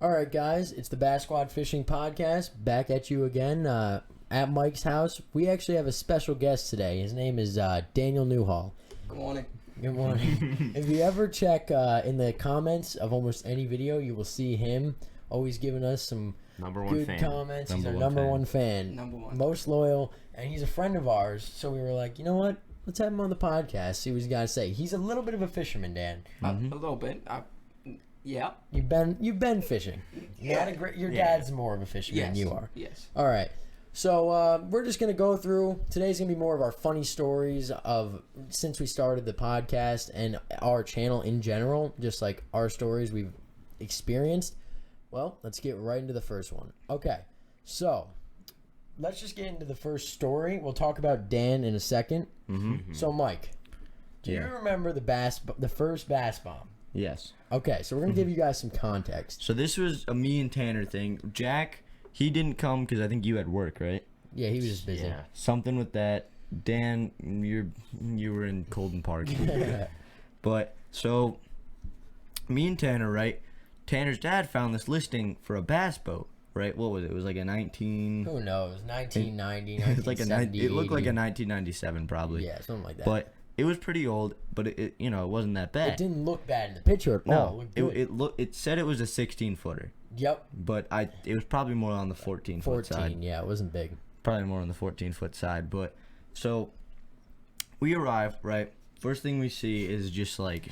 All right, guys, it's the Bass Squad Fishing Podcast. Back at you again at Mike's house. We actually have a special guest today. His name is Daniel Newhall. Good morning. Good morning. If you ever check in the comments of almost any video, you will see him always giving us some good comments. He's our number one fan. Number one. Most loyal, and he's a friend of ours. So we were like, you know what? Let's have him on the podcast, see what he's got to say. He's a little bit of a fisherman, Dan. A little bit. Yeah. You've been fishing. Yeah. Your dad's more of a fisherman than you are. Yes. All right. So we're just going to go through. Today's going to be more of our funny stories of since we started the podcast and our channel in general, just like our stories we've experienced. Well, let's get right into the first one. Okay. So let's just get into the first story. We'll talk about Dan in a second. Mm-hmm. So, Mike, do you remember the first bass bomb? Yes. Okay, so we're going to give you guys some context. So this was a me and Tanner thing. Jack, he didn't come because I think you had work, right? Yeah, he was just busy. Yeah. Something with that. Dan, you were in Colden Park. But, so, me and Tanner, right? Tanner's dad found this listing for a bass boat, right? What was it? It was like a 19... Who knows? 1990, It was like a 1970, it looked like a 1997 probably. Yeah, something like that. But it was pretty old, but it it wasn't that bad. It didn't look bad in the picture at all. It said it was a 16-footer. Yep. But it was probably more on the 14-foot side. 14, yeah, it wasn't big. Probably more on the 14-foot side. But so we arrive, right? First thing we see is just like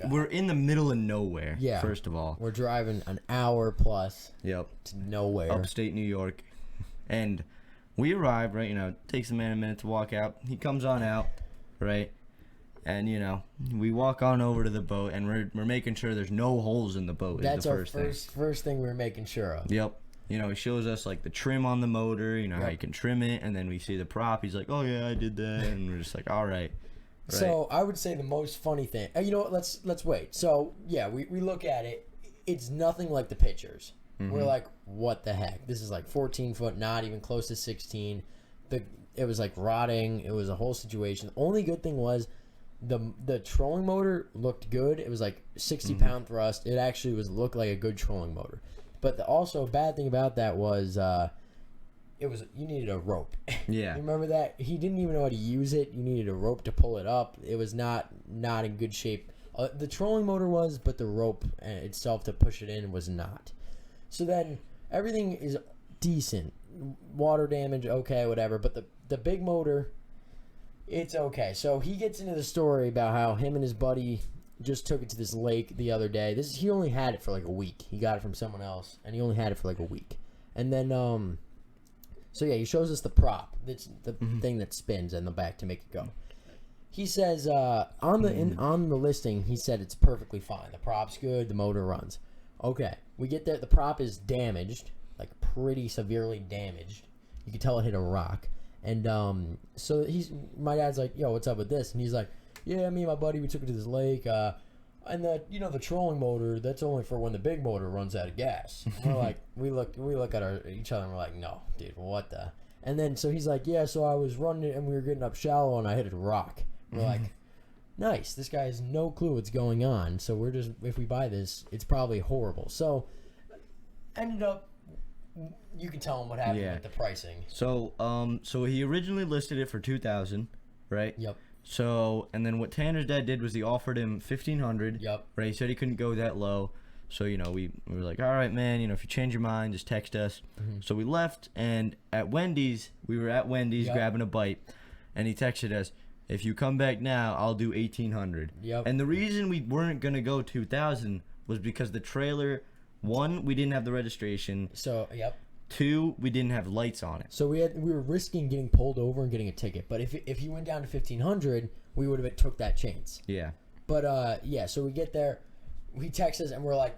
we're in the middle of nowhere. Yeah. First of all, we're driving an hour plus. Yep. To nowhere. Upstate New York, and we arrive, right? It takes the man a minute to walk out. He comes on out, right? And we walk on over to the boat, and we're making sure there's no holes in the boat. That's our first thing we're making sure of. Yep. He shows us like the trim on the motor, how you can trim it, and then we see the prop. He's like, "Oh yeah, I did that," and we're just like, "All right." So I would say the most funny thing. You know what? Let's wait. So yeah, we look at it. It's nothing like the pictures. Mm-hmm. We're like, what the heck? This is like 14 foot, not even close to 16. It was like rotting. It was a whole situation. The only good thing was the trolling motor looked good. It was like 60 pound thrust. It actually looked like a good trolling motor. But also bad thing about that was you needed a rope. Yeah. You remember that? He didn't even know how to use it. You needed a rope to pull it up. It was not in good shape. The trolling motor was, but the rope itself to push it in was not. So then everything is decent. Water damage, okay, whatever. But the big motor, it's okay. So he gets into the story about how him and his buddy just took it to this lake the other day. He only had it for like a week. He got it from someone else, and he only had it for like a week. And then so yeah, he shows us the prop. That's the thing that spins in the back to make it go. He says on the listing, he said it's perfectly fine. The prop's good. The motor runs. Okay, we get there. The prop is damaged, like pretty severely damaged. You can tell it hit a rock. And so my dad's like, "Yo, what's up with this?" And he's like, "Yeah, me and my buddy, we took it to this lake. And the trolling motor, that's only for when the big motor runs out of gas." And we're like, we look at each other and we're like, "No, dude, what the?" And then so he's like, "Yeah, so I was running it and we were getting up shallow and I hit a rock." We're like, nice. This guy has no clue what's going on. So we're just, if we buy this, it's probably horrible. So ended up, you can tell him what happened with the pricing. So so he originally listed it for $2,000, right? Yep. So, and then what Tanner's dad did was he offered him $1,500. Yep. Right. He said he couldn't go that low. So, we were like, all right, man, if you change your mind, just text us. Mm-hmm. So we left, and we were at Wendy's grabbing a bite, and he texted us, "If you come back now, I'll do $1,800. Yep. And the reason we weren't going to go $2,000 was because the trailer, one, we didn't have the registration. So, yep. Two, we didn't have lights on it. So we were risking getting pulled over and getting a ticket. But if he went down to $1,500, we would have took that chance. Yeah. But so we get there, he texts us, and we're like,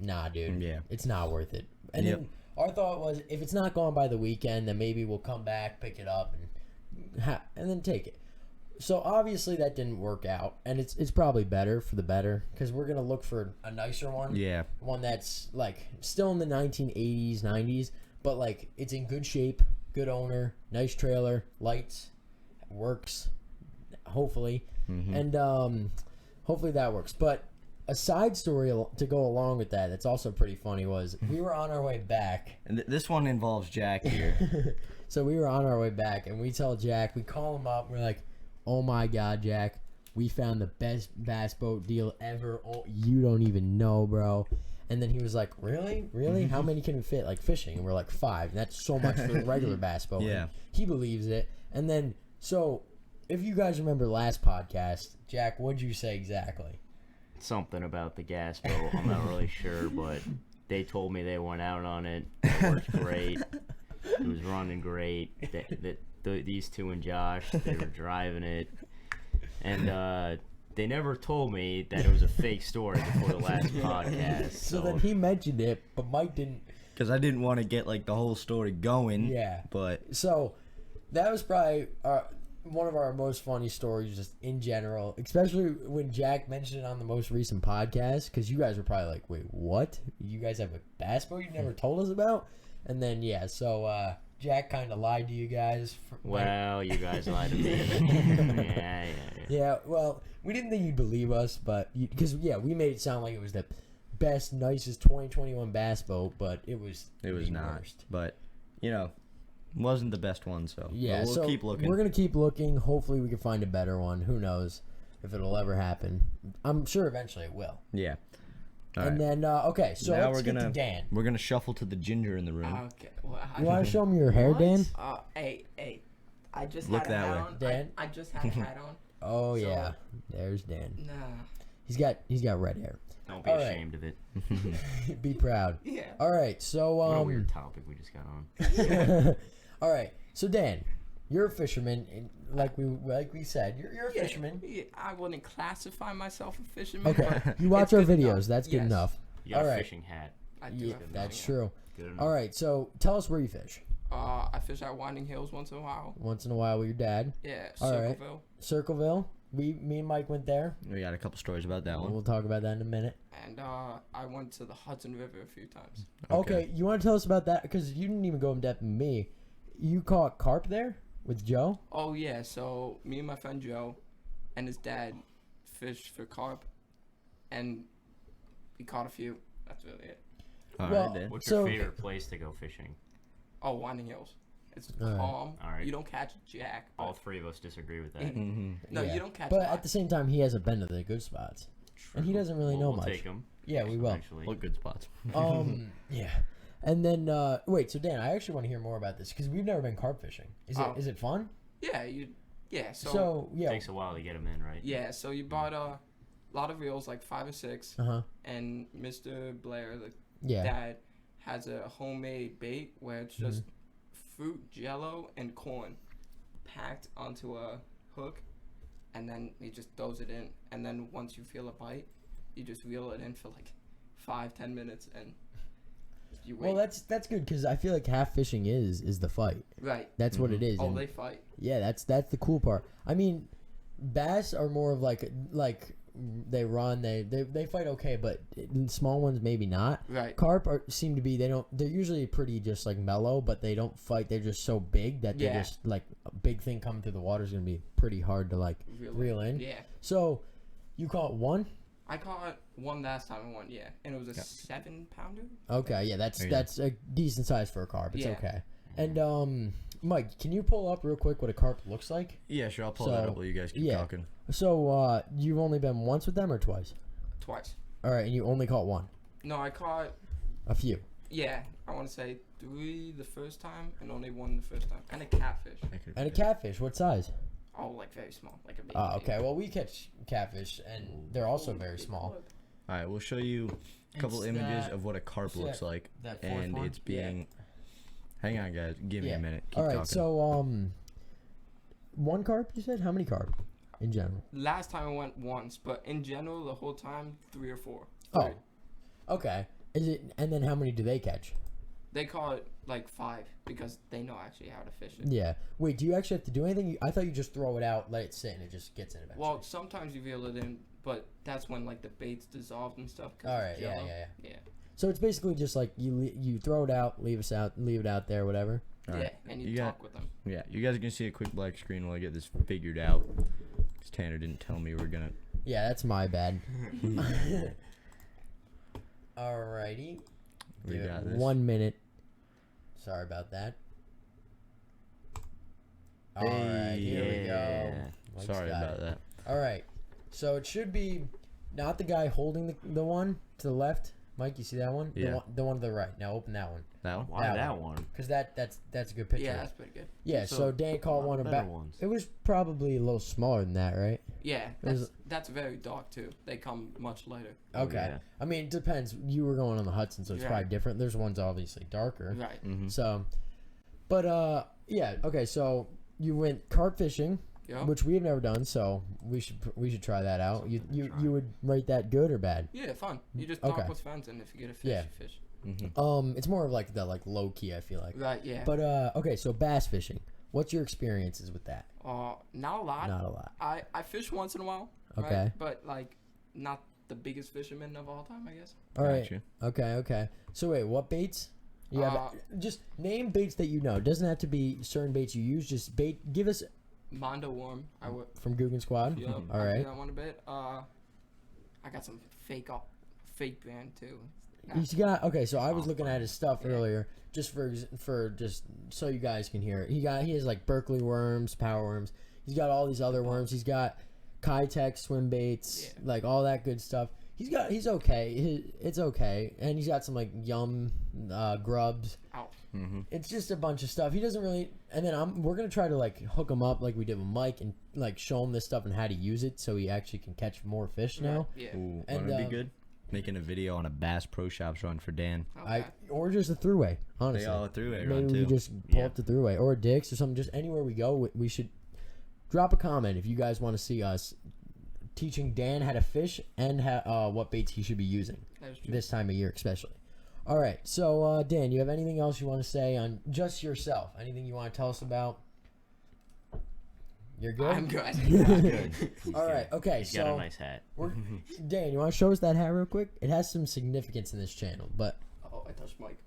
"Nah, dude. Yeah. It's not worth it." And then our thought was, if it's not gone by the weekend, then maybe we'll come back, pick it up, and then take it. So obviously that didn't work out, and it's probably better for the better, because we're gonna look for a nicer one. Yeah. One that's like still in the 1980s, 90s, but like it's in good shape, good owner, nice trailer, lights, works, hopefully, and hopefully that works. But a side story to go along with that that's also pretty funny was we were on our way back. And this one involves Jack here. So we were on our way back, and we tell Jack, we call him up, we're like, oh my God, Jack, we found the best bass boat deal ever. Oh, you don't even know, bro. And then he was like, really? Really? How many can we fit, like, fishing? And we're like, 5. And that's so much for a regular bass boat. Yeah. And he believes it. And then, so, if you guys remember last podcast, Jack, what'd you say exactly? Something about the gas boat. I'm not really sure, but they told me they went out on it. It worked great. It was running great. These two and Josh, they were driving it. And they never told me that it was a fake story before the last podcast. So then he mentioned it, but Mike didn't. Because I didn't want to get like the whole story going. Yeah. But so that was probably one of our most funny stories just in general, especially when Jack mentioned it on the most recent podcast, because you guys were probably like, wait, what? You guys have a bass boat you never told us about? And then, yeah, so Jack kind of lied to you guys. Well, you guys lied to me. Yeah. Yeah, well, we didn't think you'd believe us, but because we made it sound like it was the best, nicest 2021 bass boat, but it was not. worst. But wasn't the best one, so Yeah, we'll so keep looking. We're gonna keep looking. Hopefully, we can find a better one. Who knows if it'll ever happen? I'm sure eventually it will. Yeah. And then okay, so now let's get to Dan. We're gonna shuffle to the ginger in the room. Okay. Well, You want to show me your hair, Dan? Hey. I just Look had a that hat way. on. Dan? I just had a hat on. Oh So- yeah, there's Dan. Nah. He's got red hair. Don't be All right. ashamed of it. Be proud. Yeah. All right, so What a weird topic we just got on. all right, so Dan, you're a fisherman, and like we said, you're a fisherman. Yeah, I wouldn't classify myself a fisherman. Okay, but you watch it's our good videos. enough. That's good Yes, enough. You got All a right. fishing hat. I do Yeah, have that's that. true. Good enough. All right, so tell us where you fish. I fish at Winding Hills once in a while. Once in a while with your dad. Yeah, All right. Circleville. Circleville. Me and Mike went there. We got a couple stories about that one. We'll talk about that in a minute. And I went to the Hudson River a few times. Okay, you want to tell us about that? Because you didn't even go in depth with me. You caught carp there with Joe? Oh yeah, so me and my friend Joe and his dad fished for carp, and we caught a few. That's really it. All Well, right, Dan. What's So- your favorite place to go fishing? Oh, Winding Hills. It's All right. calm. All right. You don't catch jack. All But, three of us disagree with that. Mm-hmm. no, Yeah. you don't catch. But a lot. at the same time, he hasn't been to the good spots. And he doesn't really know we'll much. Take them. Yeah, we will. Eventually. What good spots? Yeah. And then, wait, so Dan, I actually want to hear more about this because we've never been carp fishing. Is it fun? Yeah. So, yeah. Takes a while to get them in, right? Yeah, so you bought a lot of reels, like 5 or 6, Uh-huh. and Mr. Blair, the Yeah. dad, has a homemade bait where it's just fruit, jello, and corn packed onto a hook, and then he just throws it in, and then once you feel a bite, you just reel it in for like 5-10 minutes, and you wait. Well, that's good because I feel like half fishing is the fight. right. That's what it is. Oh, and they fight. yeah, that's the cool part. I mean, bass are more of like they run, they fight okay, but small ones maybe not. Right. Carp seem to be they're usually pretty just like mellow, but they don't fight. They're just so big that they Yeah. just like a big thing coming through the water is gonna be pretty hard to like reel in. Yeah. So, you caught one? I caught one last time and one, yeah, and it was a 7-pounder. Okay, yeah, that's a decent size for a carp. It's Yeah. okay. And Mike, can you pull up real quick what a carp looks like? Yeah, sure. I'll pull that So, up while you guys keep yeah. talking. So, you've only been once with them or twice? Twice. All right, and you only caught one. No, I caught, A few. yeah, I want to say 3 the first time and only 1 the first time, and a catfish. And a catfish. What size? Oh, like very small, like a baby. Oh, okay. Well, we catch catfish, and they're also very small. All right, we'll show you a couple It's images that- of what a carp looks like, that fourth and one? it's being. Hang on, guys. Give me Yeah. a minute. Keep All right. talking. So, one carp. You said how many carp in general? Last time I went once, but in general, the whole time 3 or 4. Oh, okay. Is it? And then how many do they catch? They caught like 5 because they know actually how to fish it. Yeah. Wait. Do you actually have to do anything? I thought you just throw it out, let it sit, and it just gets in eventually. Well, sometimes you reel it in, but that's when like the bait's dissolved and stuff. 'Cause All it's right. jello. Yeah. So it's basically just like you throw it out, leave it out there, whatever. All Yeah, right. and you You got- talk with them. Yeah, you guys are gonna see a quick black screen while I get this figured out. 'Cause Tanner didn't tell me we were gonna Yeah, that's my bad. Alrighty. We Give it got this. 1 minute. Sorry about that. Alright, here we go. Yeah. Mike's Sorry got about it. that. Alright. So it should be not the guy holding the one to the left. Mike, you see that one? Yeah. The one to the right. Now open that one. That one? Why That that one? Because that's a good picture. Yeah, that's pretty good. Yeah, so Dan caught one better about. ones. It was probably a little smaller than that, right? Yeah, was- that's very dark too. They come much later. Okay. yeah. I mean, it depends. You were going on the Hudson, so it's Yeah. probably different. There's ones obviously darker. Right. Mm-hmm. So, but yeah. Okay, so you went carp fishing, Yeah. which we have never done. So we should try that out. You Something to try. you would rate that good or bad? Yeah, fun. You just Okay. talk with friends, and if you get a fish, Yeah. you fish. Mm-hmm. It's more of like the low key. I feel like. Right. Yeah. But okay, so bass fishing. What's your experiences with that? Not a lot. Not a lot. I fish once in a while. Okay. Right? But like, not the biggest fisherman of all time, I guess. All right. Gotcha. Okay. So wait, what baits? You have just name baits that you know. It doesn't have to be certain baits you use. Just bait. Give us Mondo worm. I would. from Guggen Squad. Yeah. All I do right. that one a bit. I got some fake brand too. He's got okay. So I was Oh, looking at his stuff Yeah. earlier, just for just so you guys can hear it. He has like Berkeley worms, power worms. He's got all these other worms. He's got Kitech swim baits, Yeah. like all that good stuff. He's okay. It's okay, and he's got some like Yum grubs. Ow. Mm-hmm. It's just a bunch of stuff. He doesn't really. And then we're gonna try to like hook him up like we did with Mike and like show him this stuff and how to use it so he actually can catch more fish now. Yeah. Ooh, And, would be good? Making a video on a Bass Pro Shops run for Dan. Okay. Or just a throughway. Honestly, They all through it maybe run we too. just pull Yeah. up the throughway or Dick's or something. Just anywhere we go, we should drop a comment if you guys want to see us teaching Dan how to fish and what baits he should be using That is true. this time of year, especially. All right, so Dan, you have anything else you want to say on just yourself? Anything you want to tell us about? You're good. I'm good. Good. He's All good. right. Okay. He's So got a nice hat. Dan, you want to show us that hat real quick? It has some significance in this channel, but Oh, I touched Mike.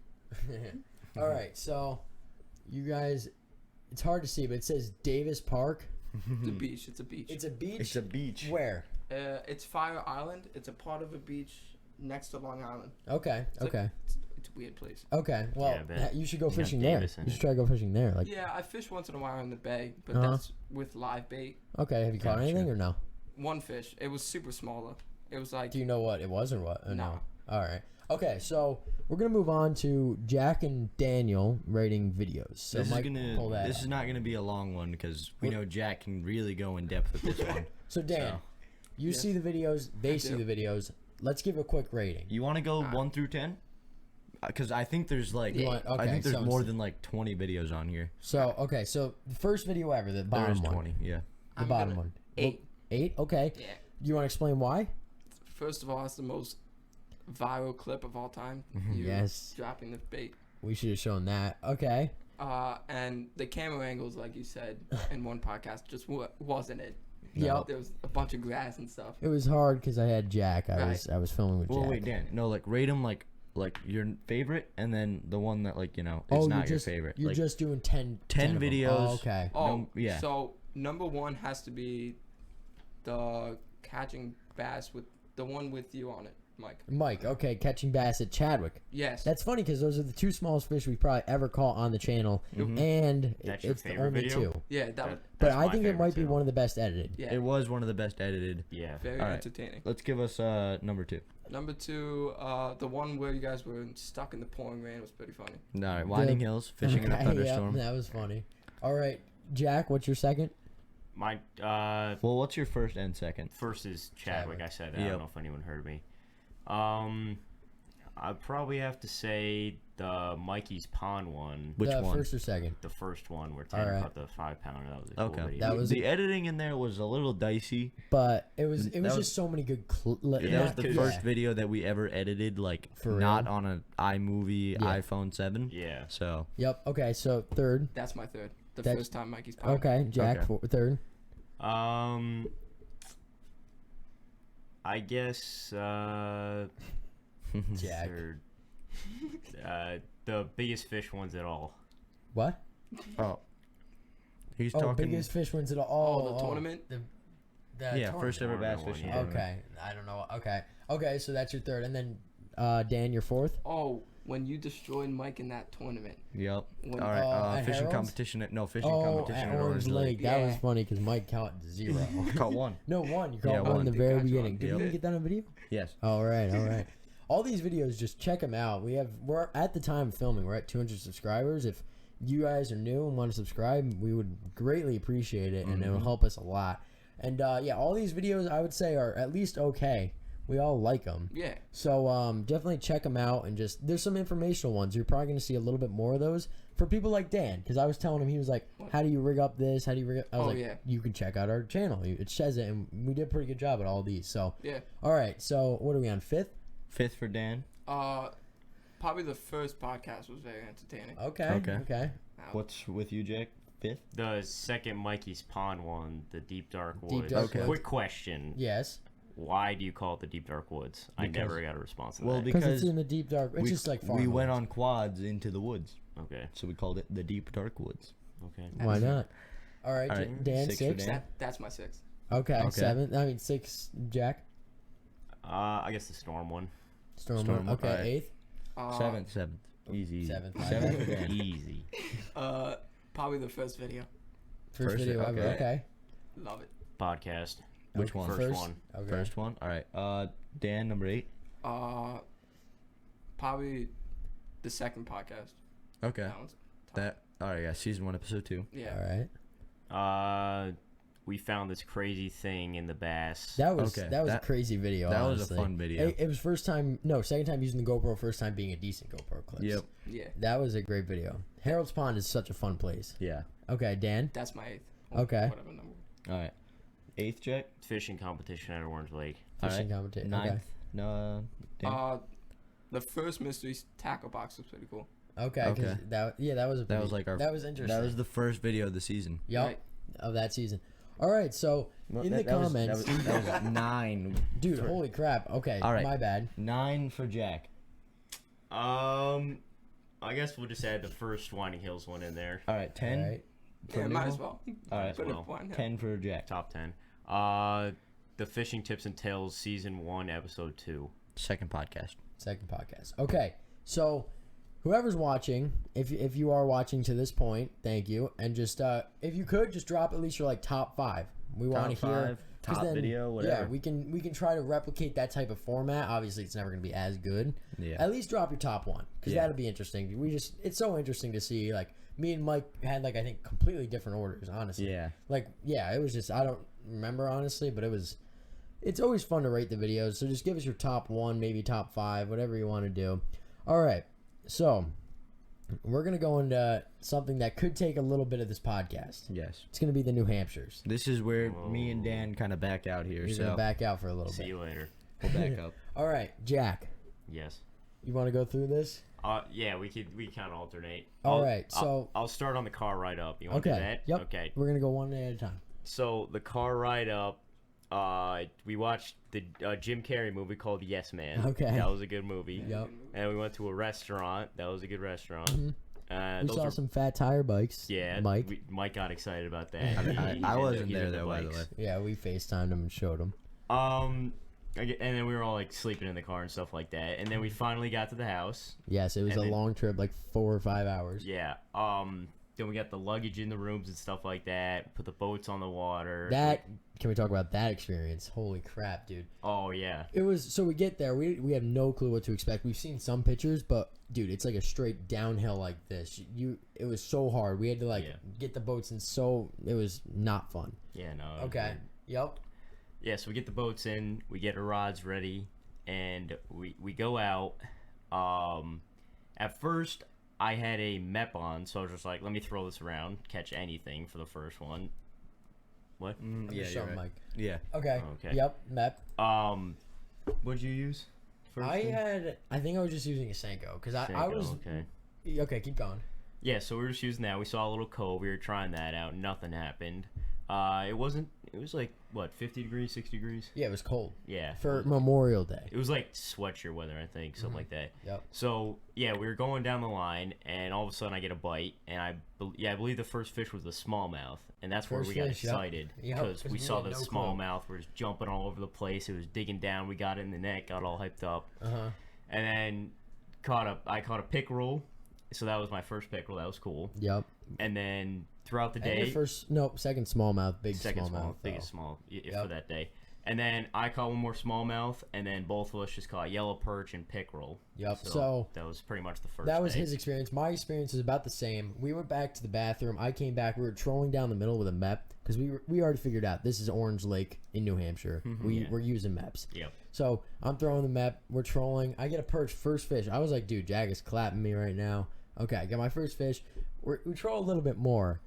all right. So you guys, it's hard to see, but it says Davis Park. The beach. It's a beach. It's a beach. It's a beach. Where? It's Fire Island. It's a part of a beach next to Long Island. Okay. It's like- Okay. It's a weird place. Okay. Well, Yeah, I bet. you should go You got fishing there. Davis in You should it. try to go fishing there. Like, Yeah, I fish once in a while in the bay, but Uh-huh. that's with live bait. okay. Have you caught Gotcha. anything or no? One fish. It was super small though. It was like Do you know what it was or what? Or no. No. All right. Okay. So we're gonna move on to Jack and Daniel rating videos. So This is Mike, gonna. pull that. This up. is not gonna be a long one because we What- know Jack can really go in depth with this one. So Dan, So, you Yes. see the videos. They I see do. the videos. Let's give a quick rating. you want to go 1 through 10? Because I think there's like You want- I okay, think there's so more it's- than like 20 videos on here. So okay. So the first video ever, the There bottom is one. 20. Yeah. The I'm bottom gonna- one. 8. 8. Okay. Yeah. You want to explain why? First of all, it's the most viral clip of all time. You Yes. dropping the bait. We should have shown that. Okay. And the camera angles, like you said in one podcast, just wasn't it. Yep. There was a bunch of grass and stuff. It was hard because I had Jack. I Right. was filming with Well, Jack. wait, Dan. No, like rate them like your favorite, and then the one that like is Oh, not you're your just, favorite. You're like, just doing 10 10 of them. videos. Oh, okay. Oh, yeah. So number one has to be the catching bass with the one with you on it, Mike. Mike, okay, catching bass at Chadwick. Yes. That's funny because those are the two smallest fish we've probably ever caught on the channel, Mhm. and That's your it's the favorite only video? two. yeah. That. That- But that's I my think it favorite might be too. one of the best edited. Yeah. It was one of the best edited. Yeah. Very All right. entertaining. Let's give us number 2. Number two, the one where you guys were stuck in the pouring rain was pretty funny. All right, Winding Hills, fishing in a Okay, thunderstorm. Yeah, that was funny. All right, Jack, what's your second? My Well, what's your first and second? first is Chadwick. I said I Yep. don't know if anyone heard me. I'd probably have to say the Mikey's Pond one. Which the one? first or second? The first one where Tanner Alright. caught the 5-pounder. That was a cool Okay. video. That was- the editing in there was a little dicey. But it was That was- just so many good. That was the Yeah. first video that we ever edited, like For not real? on an iMovie Yeah. iPhone 7. Yeah. So Yep. Okay, so third. That's my third. The That's- first time Mikey's pond. Okay, Jack, Okay. third. I guess Jack. third. The biggest fish ones at all. What? oh, he's Oh, talking. biggest fish wins it all. Oh, the tournament? Yeah, first ever bass Tournament fishing one, yeah. tournament. Okay, I don't know. Okay, so that's your third, and then Dan, your fourth. Oh, when you destroyed Mike in that tournament. Yep. When, All right. at Fishing Harold's? competition fishing Oh, competition at at Orange Lake. That was Yeah. funny because Mike caught 0. Caught one. No, one. You caught Yeah, one in one. the They very got you beginning. on Did you video. get that on video? Yes. All right. All these videos, just check them out. We're at the time of filming. We're at 200 subscribers. If you guys are new and want to subscribe, we would greatly appreciate it, and it will help us a lot. And all these videos I would say are at least okay. We all like them. Yeah. So definitely check them out, and just there's some informational ones. You're probably going to see a little bit more of those for people like Dan, because I was telling him, he was like, "How do you rig up this? How do you rig up?" I was like, "You can check out our channel. It says it, and we did a pretty good job at all these." So Yeah. all right. So what are we on, 5th? 5th for Dan. Probably the first podcast was very entertaining. Okay. What's with you, Jack? 5th. The second Mikey's Pond one, the Deep Dark Deep Woods. Dark Woods. Quick question. Yes. Why do you call it the Deep Dark Woods? I Because- never got a response to Well, that. Because Because it's in the deep dark. It's just like we went farmlands. on quads into the woods, Okay. so we called it the Deep Dark Woods. Okay. Why not? All right, All right, Dan, 6 for 6. Dan. That's my 6th. Okay, Okay. 7. I mean 6. Jack. I guess the Storm one. Storm. Storm, Okay, alright. 8th. 7th. Easy. 7th. 7th for Dan. Easy. Probably the first video. First First, video ever. okay. Okay. Love it. Podcast. Which one? First one. Okay. First one. All right. Dan, number 8. Probably the second podcast. Okay. That one's top. That. All right. Yeah. Season 1, episode 2. Yeah. All right. We found this crazy thing in the bass. That was Okay, a crazy video. that was a honestly. fun video. It was second time using the GoPro. First time being a decent GoPro clip. Yep. Yeah. That was a great video. Harold's Pond is such a fun place. Yeah. Okay, Dan. That's my 8th. Okay. Whatever number. All right. 8th, Jack. Fishing competition at Orange Lake. All Fishing right. competition. 9th. Okay. No. Dan. The first mystery tackle box was pretty cool. Okay. 'Cause Okay. that was That was like our. that was interesting. That was the first video of the season. Yep. Right. Of that season. All right. So in the That was- comments, that was 9. dude. Holy crap. Okay. All right. My bad. 9 for Jack. I guess we'll just add the first Winding Hills one in there. All right. 10. All right. For Yeah, me? might as well. All right. Put well. it one. 10 for Jack. Top 10. The Fishing Tips and Tales Season 1, Episode 2. Second podcast. Second podcast. Okay. So whoever's watching, if you are watching to this point, thank you. And just if you could just drop at least your like top 5. We want to Top hear 5, 'cause top then, video, whatever. Yeah, we can try to replicate that type of format. Obviously, it's never going to be as good. Yeah. At least drop your top 1 because Yeah. that'll be interesting. It's so interesting to see like me and Mike had like I think completely different orders. Honestly. Yeah. Like yeah, it was just I don't remember honestly, but it's always fun to rate the videos. So just give us your top 1, maybe top 5, whatever you want to do. All right, so we're gonna go into something that could take a little bit of this podcast. Yes. It's gonna be the New Hampshires. This is where me and Dan kind of back out here. You're so gonna back out for a little See bit. you later. we'll back up. All right, Jack, Yes. you want to go through this? Yeah, we kind of alternate. All right, so I'll start on the car ride up. You want to do okay, that? yep. Okay. We're gonna go one at a time. So the car ride up, we watched the Jim Carrey movie called Yes Man. Okay. That was a good movie. Yep. And we went to a restaurant. That was a good restaurant. We Those saw were- some fat tire bikes. Yeah, Mike. Mike got excited about that. I wasn't there though, by the bikes. way. Yeah, we FaceTimed him and showed him. And then we were all like sleeping in the car and stuff like that. And then we finally got to the house. Yes, it was And a then- long trip, like 4 or 5 hours. Yeah. Then we got the luggage in the rooms and stuff like that. Put the boats on the water. Can we talk about that experience? Holy crap, dude. Oh yeah. It was so we get there, we have no clue what to expect. We've seen some pictures, but dude, it's like a straight downhill like this. It was so hard. We had to like Yeah. get the boats in, so it was not fun. Yeah. No. it was Okay. weird. Yep. Yeah, so we get the boats in, we get our rods ready, and we go out. At first, I had a MEP on, so I was just like, let me throw this around, catch anything for the first one. What? Yeah, Show you're him, right. Mike. Yeah. Okay. Okay. Yep. Mep. What'd you use? First I thing? think I was just using a Senko because I Senko, was okay. Okay, keep going. Yeah, so we were just using that. We saw a little cove. We were trying that out. Nothing happened. It wasn't it was like what, 50 degrees, 60 degrees? Yeah, it was cold Yeah. for Memorial Day. It was like sweatshirt weather, I think, something like that. Yep. So yeah, we were going down the line, and all of a sudden I get a bite, and I believe the first fish was the smallmouth, and that's where First we got fish, yep. excited Yep, because 'cause we we saw had the no clue. smallmouth was jumping all over the place. It was digging down. We got it in the net, got all hyped up, Uh-huh. and then I caught a pickerel. So that was my first pickerel. That was cool. Yep. And then throughout the And day, your second smallmouth, second smallmouth. biggest small for Yep. that day. And then I caught one more smallmouth, and then both of us just caught yellow perch and pickerel. Yep. So, So that was pretty much the first. that was day. his experience. My experience was about the same. We went back to the bathroom. I came back. We were trolling down the middle with a MEP because we already figured out this is Orange Lake in New Hampshire. We're using MEPs. Yep. So I'm throwing the MEP. We're trolling. I get a perch, first fish. I was like, dude, Jack is clapping me right now. Okay, I got my first fish. We troll a little bit more,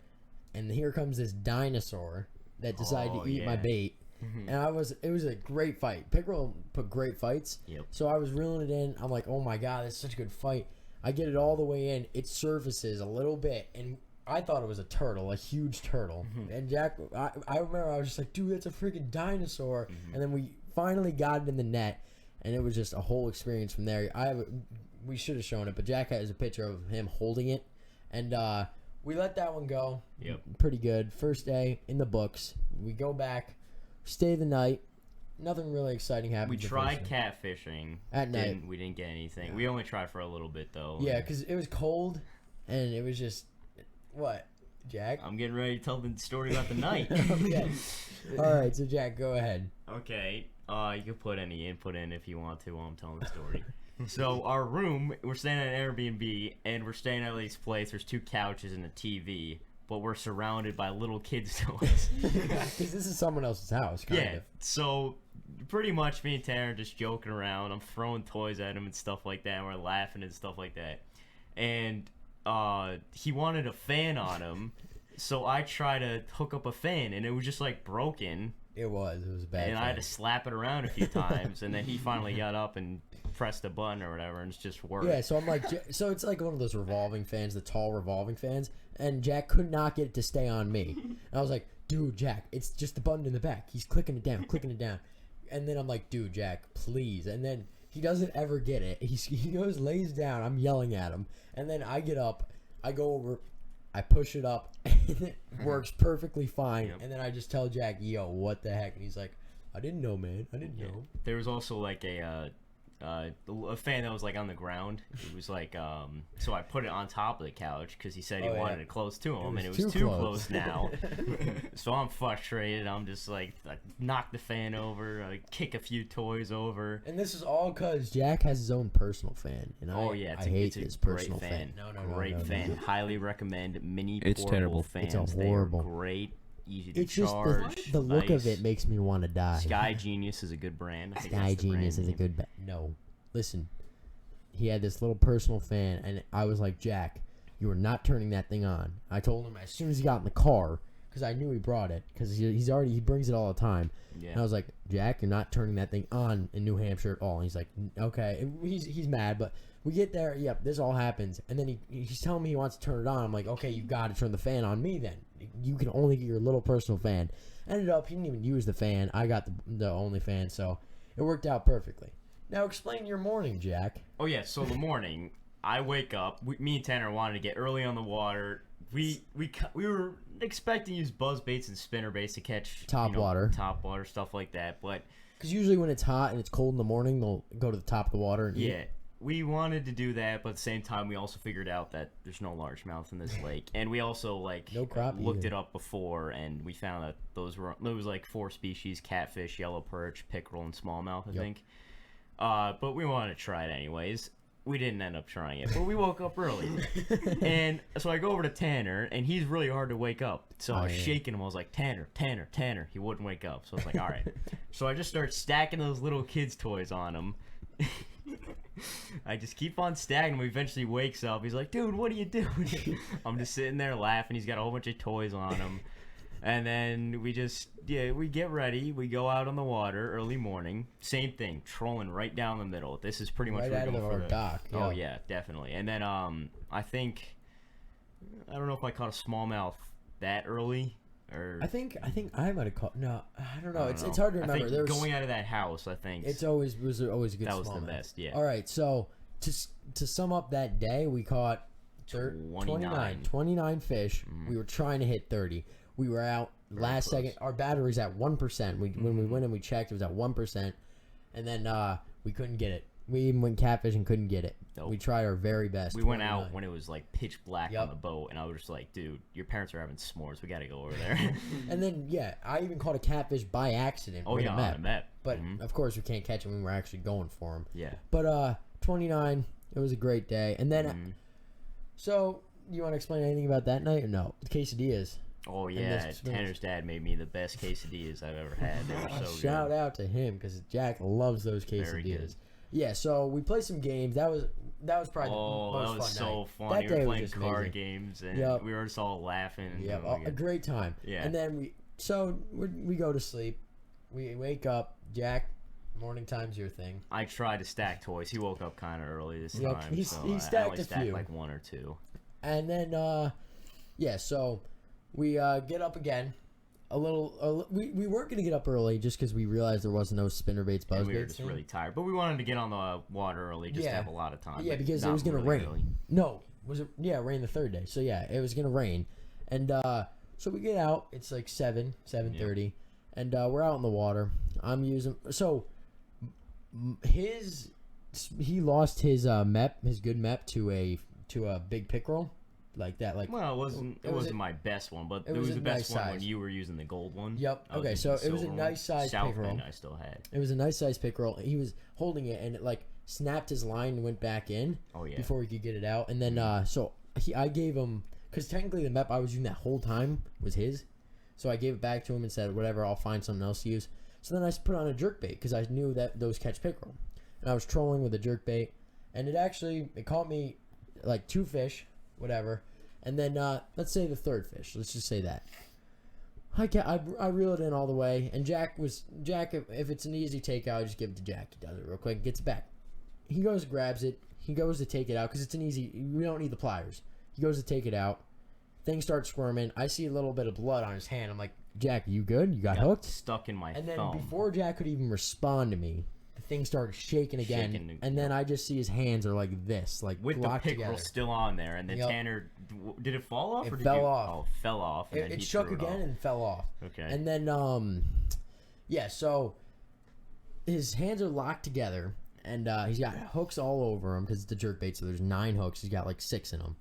and here comes this dinosaur that decided to eat my bait. And it was a great fight. Pickerel put great fights. Yep. So I was reeling it in. I'm like, oh my god, this is such a good fight. I get it all the way in. It surfaces a little bit, and I thought it was a turtle, a huge turtle. And Jack, I remember I was just like, dude, that's a freaking dinosaur. And then we finally got it in the net, and it was just a whole experience from there. We should have shown it, but Jack has a picture of him holding it, and we let that one go. Yep. Pretty good. First day in the books. We go back, stay the night. Nothing really exciting happened. We the tried first day. catfishing At night. We didn't get anything. No. We only tried for a little bit though. Yeah, because it was cold, and it was just what, Jack? I'm getting ready to tell the story about the night. Okay. All right, so Jack, go ahead. Okay. You can put any input in if you want to while I'm telling the story. So our room, we're staying at an Airbnb, and we're staying at this place. There's 2 couches and a TV, but we're surrounded by little kids' toys. Because this is someone else's house, kind of. So pretty much me and Tanner are just joking around. I'm throwing toys at him and stuff like that, and we're laughing and stuff like that. And he wanted a fan on him, so I tried to hook up a fan, and it was just like broken. It was a bad. And I had to slap it around a few times, and then he finally got up and pressed a button or whatever, and it's just worked. Yeah, so I'm like, so it's like one of those revolving fans, the tall revolving fans, and Jack could not get it to stay on me. And I was like, dude, Jack, it's just the button in the back. He's clicking it down, clicking it down. And then I'm like, dude, Jack, please. And then he doesn't ever get it. He goes, lays down. I'm yelling at him. And then I get up. I go over. I push it up. And it works perfectly fine. Yep. And then I just tell Jack, yo, what the heck? And he's like, I didn't know, man. I didn't know. There was also like a fan that was like on the ground. It was like so I put it on top of the couch because he said he wanted it close to him, and it was too close now. So I'm frustrated. I'm just like, I knock the fan over, I kick a few toys over. And this is all because Jack has his own personal fan. And Oh I yeah, I hate it's his a personal great fan. fan. Great fan. Highly recommend mini It's portable terrible. fans. It's a They are horrible. great, easy to It's just charge. the look of nice. it makes me want to die. Sky Genius is a good brand. I think Sky that's the Genius brand is a name. good no. Listen, he had this little personal fan, and I was like, Jack, you are not turning that thing on. I told him as soon as he got in the car, because I knew he brought it, because he brings it all the time. Yeah. And I was like, Jack, you're not turning that thing on in New Hampshire at all. And he's like, okay. And he's mad, but we get there. Yep, this all happens, and then he's telling me he wants to turn it on. I'm like, okay, you got to turn the fan on me then. You can only get your little personal fan. Ended up, he didn't even use the fan. I got the only fan, so it worked out perfectly. Now explain your morning, Jack. Oh yeah, so the morning, I wake up. Me and Tanner wanted to get early on the water. We were expecting to use buzz baits and spinner baits to catch Top water, stuff like that. But because usually when it's hot and it's cold in the morning, they'll go to the top of the water and eat. yeah, we wanted to do that, but at the same time, we also figured out that there's no largemouth in this lake, and we also No crappie looked either. it up before, and we found that there was like 4 species: catfish, yellow perch, pickerel, and smallmouth. I think. But we wanted to try it anyways. We didn't end up trying it, but we woke up early. And so I go over to Tanner, and he's really hard to wake up. So I was shaking him. I was like, Tanner, Tanner, Tanner. He wouldn't wake up. So I was like, all right. So I just start stacking those little kids' toys on him. I just keep on stacking him. He eventually wakes up. He's like, dude, what are you doing? I'm just sitting there laughing. He's got a whole bunch of toys on him. And then we get ready. We go out on the water early morning. Same thing, trolling right down the middle. This is pretty much Right out of our dock. Oh yeah, definitely. And then I don't know if I caught a smallmouth that early. or I think I might have caught. No, I don't know. I It's don't hard to know. remember. I think going out of that house, I think It's always was always a good. that was smallmouth. the best. Yeah. All right, so to sum up that day, we caught 29 fish. We were trying to hit 30. We were out last close. second. Our battery's at 1%. When we went and we checked, it was at 1%, and then we couldn't get it. We even went catfishing, couldn't get it. Nope. We tried our very best. We went 29. out when it was like pitch black Yep. on the boat, and I was just like, dude, your parents are having s'mores. We got to go over there. And then I even caught a catfish by accident. Oh with yeah, a on map. a map. But of course we can't catch him when we're actually going for him. Yeah. But 29, it was a great day. And then so you want to explain anything about that night or no? The quesadillas. Oh yeah, Tanner's dad made me the best quesadillas I've ever had. They were so Shout good. out to him because Jack loves those Very good. quesadillas. Yeah, so we played some games. That was probably the Oh, most that was fun so night. fun. That We day were was playing just card amazing. games, and Yep. we were just all laughing. Yeah, Oh my a God. great time. Yeah. And then we go to sleep. We wake up. Jack, morning time's your thing. I tried to stack toys. He woke up kind of early this Yep, time, he so stacked I only a stacked few. like one or two. And then so we get up again. We weren't gonna get up early just because we realized there wasn't no spinnerbaits, And we were buzzbaits. just thing. really tired, but we wanted to get on the water early just to Yeah. have a lot of time. Yeah, but because it not was gonna really rain. early. No, was it? Yeah, it rained the third day. So yeah, it was gonna rain, and so we get out. It's like 7:30, and we're out in the water. I'm using he lost his his good mep to a big pickerel, like that. Like Well, it wasn't my best one, but it was a the best nice one when size. you were using the gold one. Yep. I was Okay, using so the it was a silver nice one. size South pickerel. Bend I still had. it was a nice size pickerel. He was holding it, and it like snapped his line and went back in. Oh yeah. Before we could get it out. And then I gave him, because technically the map I was using that whole time was his, so I gave it back to him and said, whatever, I'll find something else to use. So then I put on a jerkbait because I knew that those catch pickerel, and I was trolling with a jerkbait, and it caught me like 2 fish, whatever. And then let's say the third fish, let's just say that I reel it in all the way, and Jack, if it's an easy takeout, I just give it to Jack. He does it real quick, gets it back. He goes, grabs it. He goes to take it out because it's an easy. We don't need the pliers. He goes to take it out. Thing starts squirming. I see a little bit of blood on his hand. I'm like, Jack, you good? You got hooked? Stuck in my And then thumb. before Jack could even respond to me, the thing started shaking again. Shaking, and then I just see his hands are like this, like with the locked pickerel together. still on there, and then Yep. Tanner, did it fall off? It or did fell you, off. Oh, it fell off. And then It he shook threw it again off. and fell off. Okay. And then so his hands are locked together, and he's got hooks all over him because it's a jerkbait. So there's 9 hooks. He's got like 6 in them.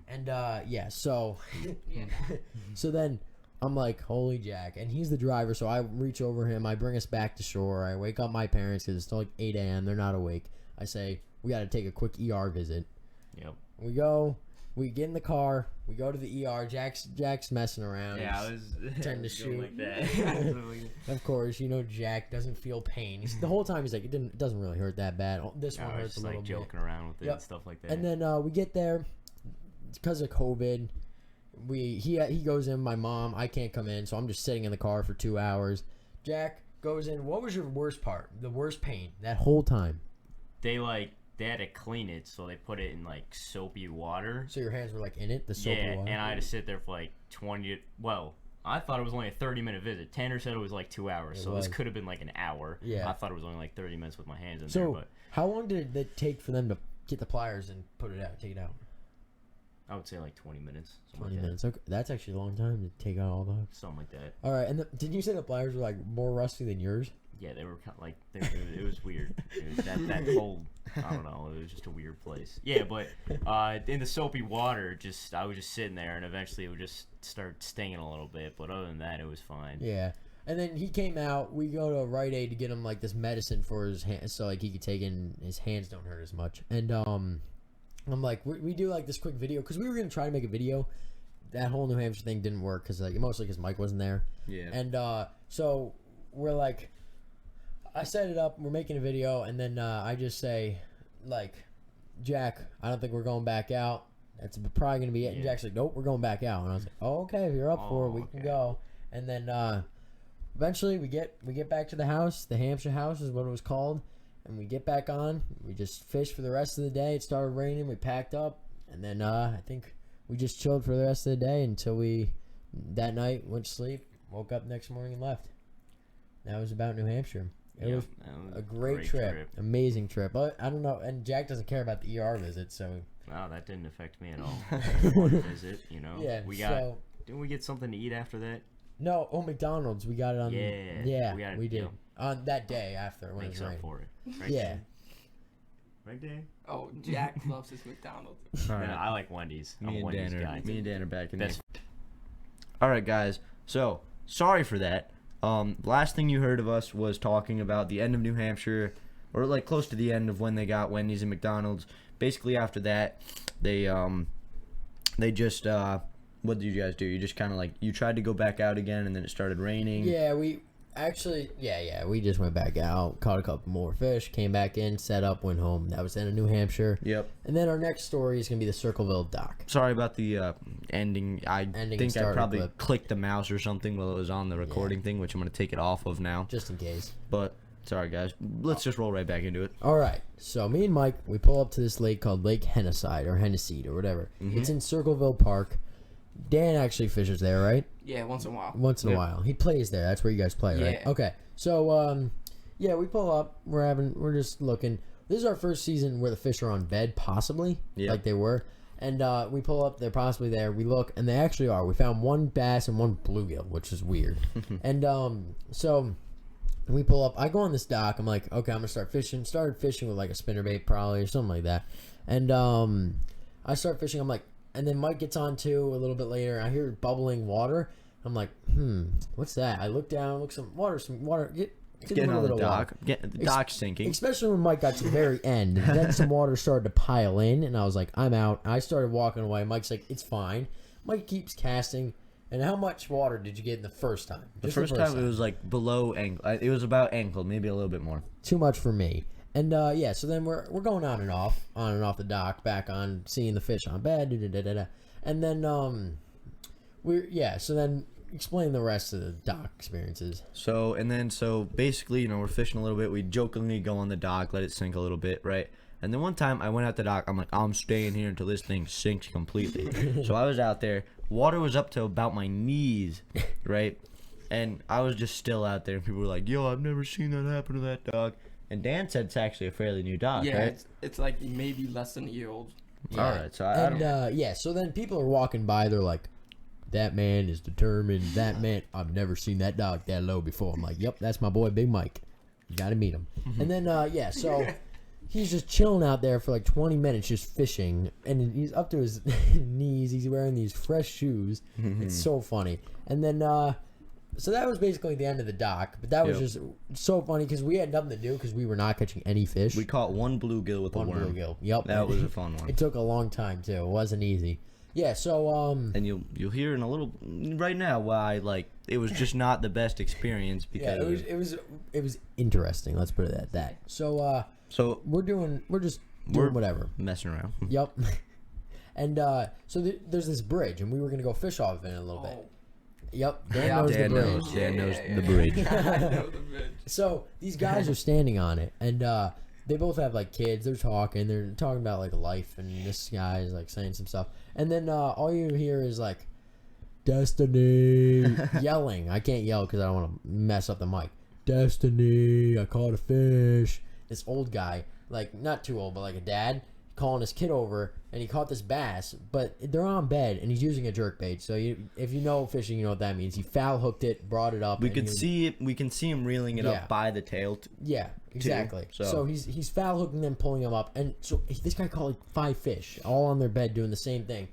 And so so then I'm like, holy Jack, and he's the driver. So I reach over him. I bring us back to shore. I wake up my parents because it's still like 8 a.m. They're not awake. I say we got to take a quick ER visit. Yep. We go. We get in the car. We go to the ER. Jack's messing around. Yeah, I was turned to I was going shoot. like that. Of course, Jack doesn't feel pain. The whole time he's like, it doesn't really hurt that bad. This one I was hurts a just little like bit. joking around with it Yep. and stuff like that. And then we get there because of COVID. He goes in. My mom, I can't come in, so I'm just sitting in the car for 2 hours. Jack goes in. What was your worst part? The worst pain that whole time? they had to clean it, so they put it in like soapy water. So your hands were like in it, the soapy Yeah, water. and I had to sit there for like 20. Well, I thought it was only a 30-minute visit. Tanner said it was like 2 hours, It so was. this could have been like an hour. Yeah. I thought it was only like 30 minutes with my hands in there, So but how long did it take for them to get the pliers and put it out, take it out? I would say like 20 minutes. 20 like minutes. Okay, that's actually a long time to take out all the hooks. Something like that. All right, and did you say the pliers were like more rusty than yours? Yeah, they were kind of like it was weird. That whole, I don't know, it was just a weird place. Yeah, but in the soapy water, I was just sitting there, and eventually it would just start stinging a little bit. But other than that, it was fine. Yeah. And then he came out. We go to a Rite Aid to get him like this medicine for his hands, so like he could take it and his hands don't hurt as much. And I'm like, we do like this quick video because we were gonna try to make a video. That whole New Hampshire thing didn't work because mostly because Mike wasn't there. Yeah. And so we're like, I set it up. We're making a video, and then I just say, like, Jack, I don't think we're going back out. That's probably gonna be it. And Yeah. Jack's like, nope, we're going back out. And I was like, oh, okay, if you're up for it, we can go. And then eventually we get back to the house. The Hampshire house is what it was called. And we get back on. We just fished for the rest of the day. It started raining. We packed up, and then I think we just chilled for the rest of the day until we that night, went to sleep, woke up next morning and left. That was about New Hampshire. It was a great trip. Amazing trip. I don't know, and Jack doesn't care about the ER visit, so. Wow, that didn't affect me at all. One visit, Yeah, didn't we get something to eat after that? No, McDonald's. We got it on. Yeah, we did. On that day after when Makes it was up rain. for it. Right, Yeah. Dan? Right, Dan? Oh, Jack loves his McDonald's. All No, right. I like Wendy's. I'm a Me Wendy's and guy. Dan are back in That's there. All right, guys. So sorry for that. Last thing you heard of us was talking about the end of New Hampshire, or like close to the end of when they got Wendy's and McDonald's. Basically, after that, they just what did you guys do? You just kind of like you tried to go back out again, and then it started raining. Yeah, we actually, we just went back out, caught a couple more fish, came back in, set up, went home. That was the end of New Hampshire. Yep. And then our next story is gonna be the Circleville Dock. Sorry about the ending. I think I started probably clip. clicked the mouse or something while it was on the recording thing, which I'm gonna take it off of now. Just in case. But sorry, guys. Let's just roll right back into it. All right, so me and Mike, we pull up to this lake called Lake Hennessy or Hennessy or whatever. It's in Circleville Park. Dan actually fishes there, right? Yeah, once in a while. Once in a while. He plays there. That's where you guys play, right? Yeah. Okay. So, we pull up. We're just looking. This is our first season where the fish are on bed, possibly, like they were. And we pull up. They're possibly there. We look, and they actually are. We found one bass and one bluegill, which is weird. And so we pull up. I go on this dock. I'm like, okay, I'm gonna start fishing. Started fishing with like a spinnerbait, probably, or something like that. And I start fishing. I'm like. And then Mike gets on too a little bit later. I hear bubbling water. I'm like, what's that? I look down, look some water. Get Getting a on the little bit of water. dock. The dock's sinking. Especially when Mike got to the very end. And then some water started to pile in, and I was like, I'm out. I started walking away. Mike's like, it's fine. Mike keeps casting. And how much water did you get in the first time? The first time it was like below ankle. It was about ankle, maybe a little bit more. Too much for me. And so then we're going on and off the dock, back on seeing the fish on bed, and then so then explain the rest of the dock experiences. So basically, we're fishing a little bit. We jokingly go on the dock, let it sink a little bit, right? And then one time I went out the dock. I'm like, I'm staying here until this thing sinks completely. So I was out there. Water was up to about my knees, right? And I was just still out there, and people were like, "Yo, I've never seen that happen to that dock." And Dan said it's actually a fairly new dock, Yeah, right? it's like maybe less than a year old. Yeah. All right, so I don't... so then people are walking by, they're like, that man is determined, that man, I've never seen that dog that low before. I'm like, yep, that's my boy Big Mike. You gotta meet him. And then, so he's just chilling out there for like 20 minutes just fishing, and he's up to his knees, he's wearing these fresh shoes. It's so funny. And then, so that was basically the end of the dock, but that was just so funny because we had nothing to do because we were not catching any fish. We caught one bluegill with One a worm. bluegill. Yep. That was a fun one. It took a long time too. It wasn't easy. Yeah. So and you'll hear in a little right now why it was just not the best experience because it was interesting. Let's put it at that. So we're just doing whatever, messing around. Yep. And so there's this bridge, and we were gonna go fish off of it in a little bit. Yep, Dan knows the bridge. Dan knows the bridge. I know the bridge. So these guys are standing on it, and they both have like kids. They're talking about like life, and this guy is like saying some stuff, and then all you hear is like, "Destiny," yelling. I can't yell because I don't want to mess up the mic. "Destiny, I caught a fish." This old guy, like not too old, but like a dad, calling his kid over, and he caught this bass, but they're on bed, and he's using a jerk bait. So if you know fishing, you know what that means. He foul hooked it, brought it up. We can see him reeling it up by the tail. Yeah, exactly. Too, so he's foul hooking them, pulling them up, and so this guy caught like 5 fish, all on their bed doing the same thing,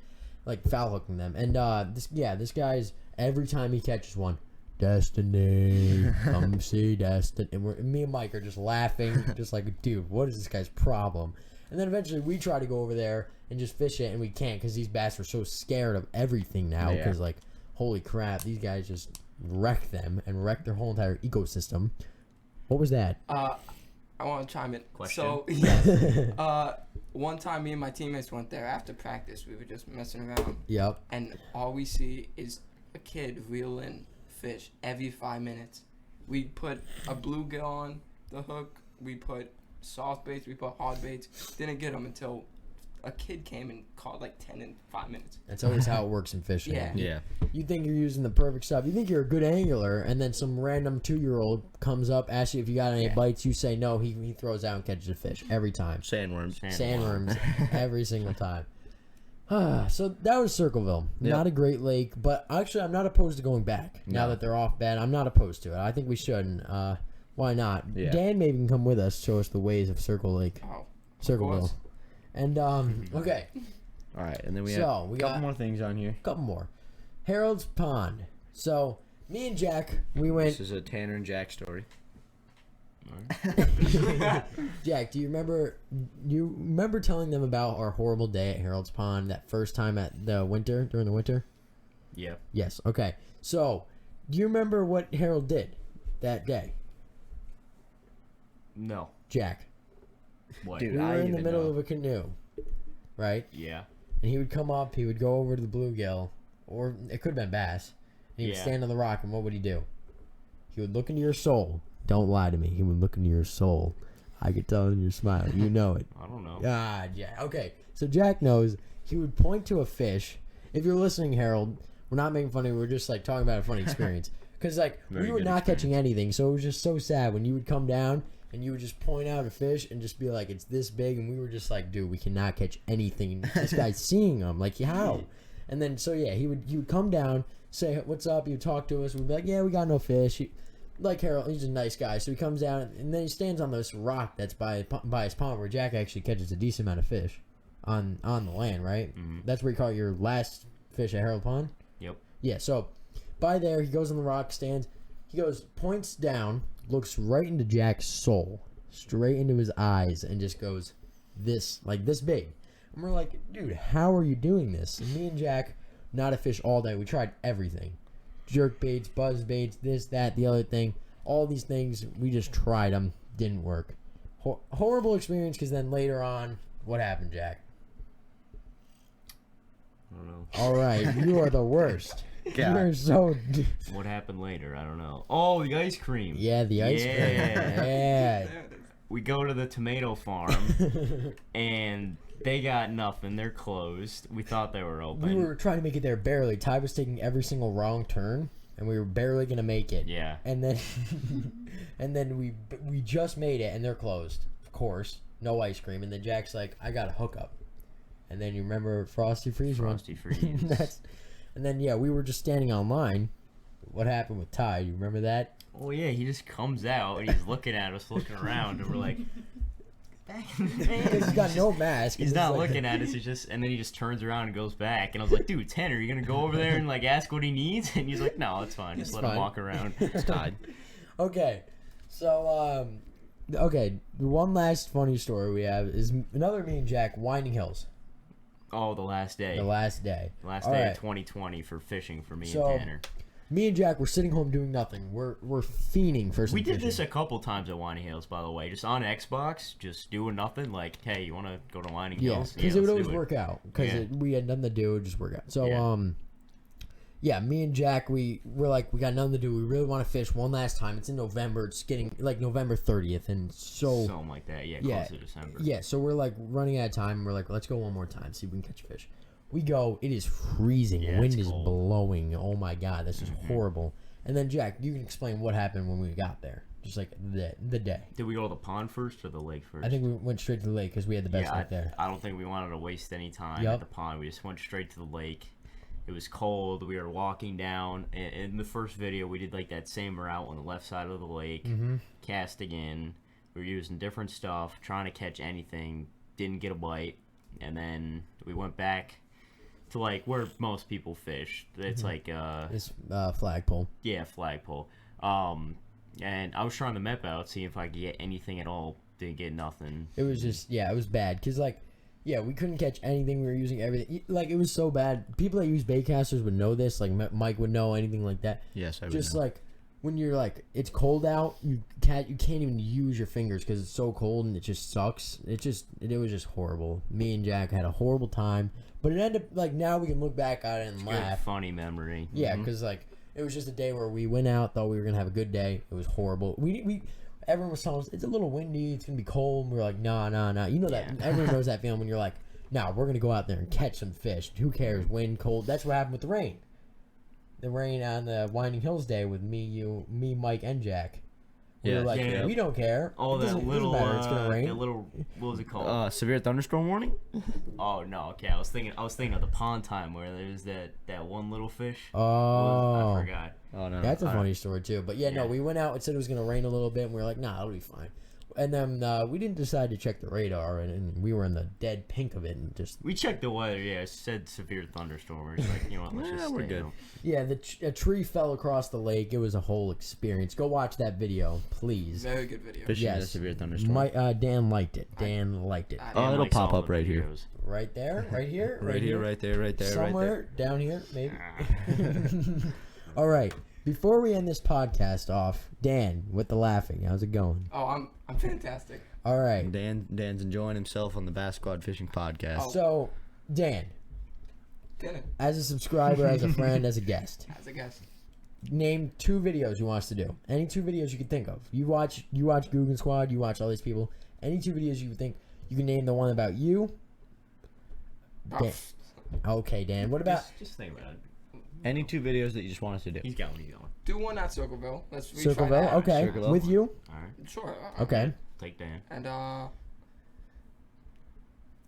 like foul hooking them. And this guy's every time he catches one, "Destiny, come see Destiny," and me and Mike are just laughing, just like, dude, what is this guy's problem? And then eventually we try to go over there and just fish it, and we can't because these bass are so scared of everything now. Because like, holy crap, these guys just wreck them and wreck their whole entire ecosystem. What was that? I want to chime in. Question? So yes, one time me and my teammates went there after practice. We were just messing around. Yep. And all we see is a kid reeling fish every 5 minutes. We put a bluegill on the hook. We put soft baits, we put hard baits. Didn't get them until a kid came and caught like 10 in 5 minutes. That's always how it works in fishing. Yeah. Yeah. You think you're using the perfect stuff. You think you're a good angler, and then some random 2-year-old comes up, asks you if you got any bites. You say no. He throws out and catches a fish every time. Sandworms. Sandworms every single time. So that was Circleville. Yep. Not a great lake, but actually I'm not opposed to going back. Now No. that they're off bad, I'm not opposed to it. I think we should. Why not? Yeah. Dan maybe can come with us, show us the ways of Circle Lake. Oh, Circleville. course. And okay, All right, and then we So, have we a couple got- more things on here. couple more. Harold's Pond. So me and Jack, we went. This is a Tanner and Jack story. Jack, do you remember? You remember telling them about our horrible day at Harold's Pond that first time at the winter during the winter? Yeah. Yes. Okay. So, do you remember what Harold did that day, No. Jack? What? Dude, We were I in the even middle know. of a canoe, right? Yeah. And he would come up. He would go over to the bluegill, or it could have been bass. And he would Yeah. stand on the rock, and what would he do? He would look into your soul. Don't lie to me. He would look into your soul. I could tell in your smile. You know it. I don't know. Ah, Jack. Okay, so Jack knows. He would point to a fish. If you're listening, Harold, we're not making fun of you. We're just like talking about a funny experience. Because like Very we were good not catching anything, so it was just so sad when you would come down and you would just point out a fish and just be like, "It's this big," and we were just like, "Dude, we cannot catch anything." This guy's seeing them. Like, how? And then so yeah, he would come down, say, "What's up?" He would talk to us. We'd be like, "Yeah, we got no fish." Like Harold, he's a nice guy, so he comes down and then he stands on this rock that's by his pond where Jack actually catches a decent amount of fish on the land, right? Mhm. That's where you caught your last fish at Harold Pond. Yep. Yeah, so by there he goes on the rock, stands, he goes, points down, looks right into Jack's soul, straight into his eyes, and just goes this big. And we're like, dude, how are you doing this? And me and Jack, not a fish all day. We tried everything. Jerk baits, buzz baits, this, that, the other thing. All these things, we just tried them. Didn't work. Horrible experience, because then later on, what happened, Jack? I don't know. All right, you are the worst. God. You're so... What happened later? I don't know. Oh, the ice cream. Yeah, the ice cream. Yeah. Yeah. There it is. We go to the tomato farm, and they got nothing. They're closed. We thought they were open. We were trying to make it there barely. Ty was taking every single wrong turn, and we were barely gonna make it. Yeah. And then, we just made it, and they're closed. Of course, no ice cream. And then Jack's like, "I got a hookup." And then you remember Frosty Freeze Run? Frosty Freeze. And then yeah, we were just standing online. What happened with Ty? You remember that? Oh yeah, he just comes out and he's looking at us, looking around, and we're like, He's got no mask. He's and not like- looking at us. He's just, and then he just turns around and goes back. And I was like, dude, Tanner, you gonna go over there and like ask what he needs? And he's like, no, it's fine. Just It's let him fine." walk around. It's tied. Okay, so okay, the one last funny story we have is another me and Jack winding hills. Oh, the last day. The last day. Last All day right. of 2020 for fishing for me So, and Tanner. Me and Jack were sitting home doing nothing. We're fiending for some We did fishing. this a couple times at Whining Hills, by the way. Just on Xbox, just doing nothing. Like, hey, you want to go to Whining Yeah, Hills? because it would let's always do work out. Because Yeah. we had nothing to do, it would just work out. So, Yeah. yeah, me and Jack, we're like, we got nothing to do. We really want to fish one last time. It's in November. It's getting like November 30th, and so Something like that. Yeah, Yeah. close to December. yeah, so we're like running out of time. We're like, let's go one more time, see if we can catch a fish. We go. It is freezing. Yeah, Wind it's is cold. blowing. Oh my god, this is horrible. And then Jack, you can explain what happened when we got there. Just like the day. Did we go to the pond first or the lake first? I think we went straight to the lake because we had the best yeah, night there. I don't think we wanted to waste any time Yep. at the pond. We just went straight to the lake. It was cold. We were walking down. In the first video, we did like that same route on the left side of the lake, casting in. We were using different stuff, trying to catch anything. Didn't get a bite. And then we went back to like where most people fish. It's like This flagpole. yeah, flagpole. And I was trying the map out, see if I could get anything at all. Didn't get nothing. It was just, yeah, it was bad. Because, like, yeah, we couldn't catch anything. We were using everything. Like, it was so bad. People that use baitcasters would know this. Like, Mike would know anything like that. Yes, I would Just, know. like, when you're, like, it's cold out, you can't even use your fingers because it's so cold and it just sucks. It was just horrible. Me and Jack had a horrible time. But it ended up, like, now we can look back at it and Good, laugh. funny memory. Yeah, because, like, it was just a day where we went out, thought we were going to have a good day. It was horrible. Everyone was telling us, it's a little windy, it's going to be cold. And we were like, nah. You know that. Yeah. Everyone knows that feeling when you're like, no, we're gonna go out there and catch some fish. Who cares? Wind, cold. That's what happened with the rain. The rain on the Winding Hills day with me, Mike, and Jack. We were like, yeah. we don't care. Oh, It that little, matter. It's gonna rain. that little, what was it called? Severe thunderstorm warning. Oh no, okay. I was thinking of the pond time where there's that one little fish. Oh, I forgot. Oh no, that's a funny story too. But yeah, no, we went out and said it was gonna rain a little bit, and we were like, nah, it'll be fine. And then we didn't decide to check the radar, and we were in the dead pink of it, and just We checked the weather. Yeah, it said severe thunderstorm. We're just like, you know what? Let's just we're stay good. home. yeah, a tree fell across the lake. It was a whole experience. Go watch that video, please. Very good video. Fishing in a Yes. severe thunderstorm. Dan liked it. Dan liked it. I- Oh, it'll Likes pop all up the right here. videos. Right there, right here, Right here, right there, right there, somewhere right down here, maybe. All right. Before we end this podcast off, Dan, with the laughing, how's it going? Oh, I'm fantastic. All right. there. Dan's enjoying himself on the Bass Squad Fishing Podcast. Oh. So, Dan, Dinner as a subscriber, as a friend, as a guest, as a guest. name 2 videos you want us to do. Any 2 videos you can think of. You watch Guggen Squad. You watch all these people. Any 2 videos you think you can name the one about you. Dan. Okay, Dan. What about Just think about it. Any 2 videos that you just want us to do? He's going. He's going. Do one at Circleville. Let's retry Circleville? that. Okay, Circleville. with you. All right. Sure. Okay. Take Dan. And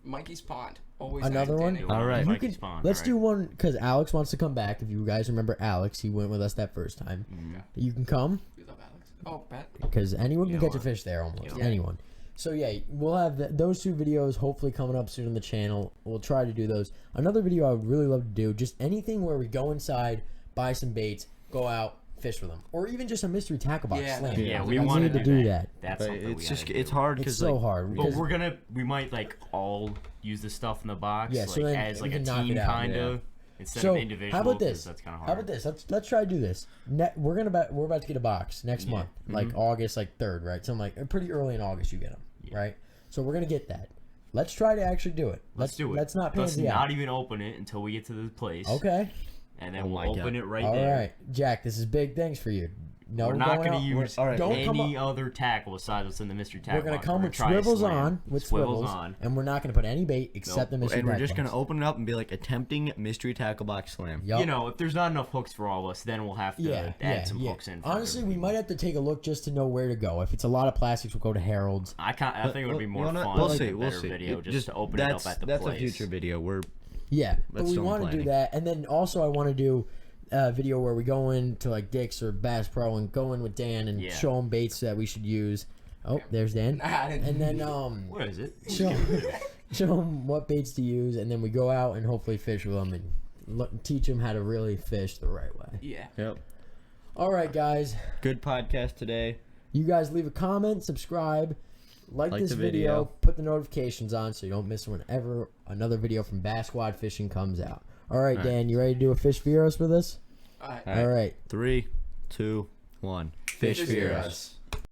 Mikey's Pond. Always Another one? entertaining. All right. You Mikey's can- Pond. Let's all do right. one because Alex wants to come back. If you guys remember Alex, he went with us that first time. Mhm. You can come We love Alex. Oh, bet. because anyone You can know catch a what? fish there almost. Yeah. Anyone. So yeah, we'll have those 2 videos hopefully coming up soon on the channel. We'll try to do those. Another video I would really love to do, just anything where we go inside, buy some baits, go out, fish with them, or even just a mystery tackle box Yeah, slam. Yeah, I we I want need to do that. That's But something it's we just gotta it's do. hard It's because so like, hard. But Because we might like all use the stuff in the box, Yeah, like so then as we like a can knock team it out. kind Yeah. of instead so of individual. how about 'cause this? That's kind of hard. How about this? Let's try to do this. We're about to get a box next Yeah. month, like August, like 3rd, right? Something like pretty early in August you get them, Yeah. right? So we're gonna get that. Let's try to actually do it. Let's do it. Let's not Let's pansy not out. even open it until we get to the place. Okay. And then Oh we'll my open God. it right All there. right, Jack. This is big things for you. No, We're not going going out. to use all right. Don't come any other tackle besides what's in the mystery tackle We're gonna box. come with try a swivels slam. on, with swivels, on. and we're not gonna put any bait except the mystery and we're tackle just gonna box. open it up and be like attempting mystery tackle box slam. Yup. You know, if there's not enough hooks for all of us, then we'll have to add some hooks in. For Honestly, we everybody. might have to take a look just to know where to go. If it's a lot of plastics, we'll go to Harold's. I think it would be more You know fun. what? We'll with see. a We'll better see. video It just to open it up at the that's place. a future video. Yeah, but That's we still in want to do planning. that, and then also I want to do a video where we go into like Dick's or Bass Pro and go in with Dan and Yeah. show him baits that we should use. Oh, there's Dan. Nah, I didn't. And then What is it? show him what baits to use, and then we go out and hopefully fish with them and teach them how to really fish the right way. Yeah. Yep. All right, guys. Good podcast today. You guys leave a comment, subscribe, like this the video, video. put the notifications on so you don't miss whenever another video from Bass Squad Fishing comes out. All right, All right. Dan, you ready to do a fish for us with us? All right. All right. All right. 3, 2, 1. Fish Fish fear fear us. us.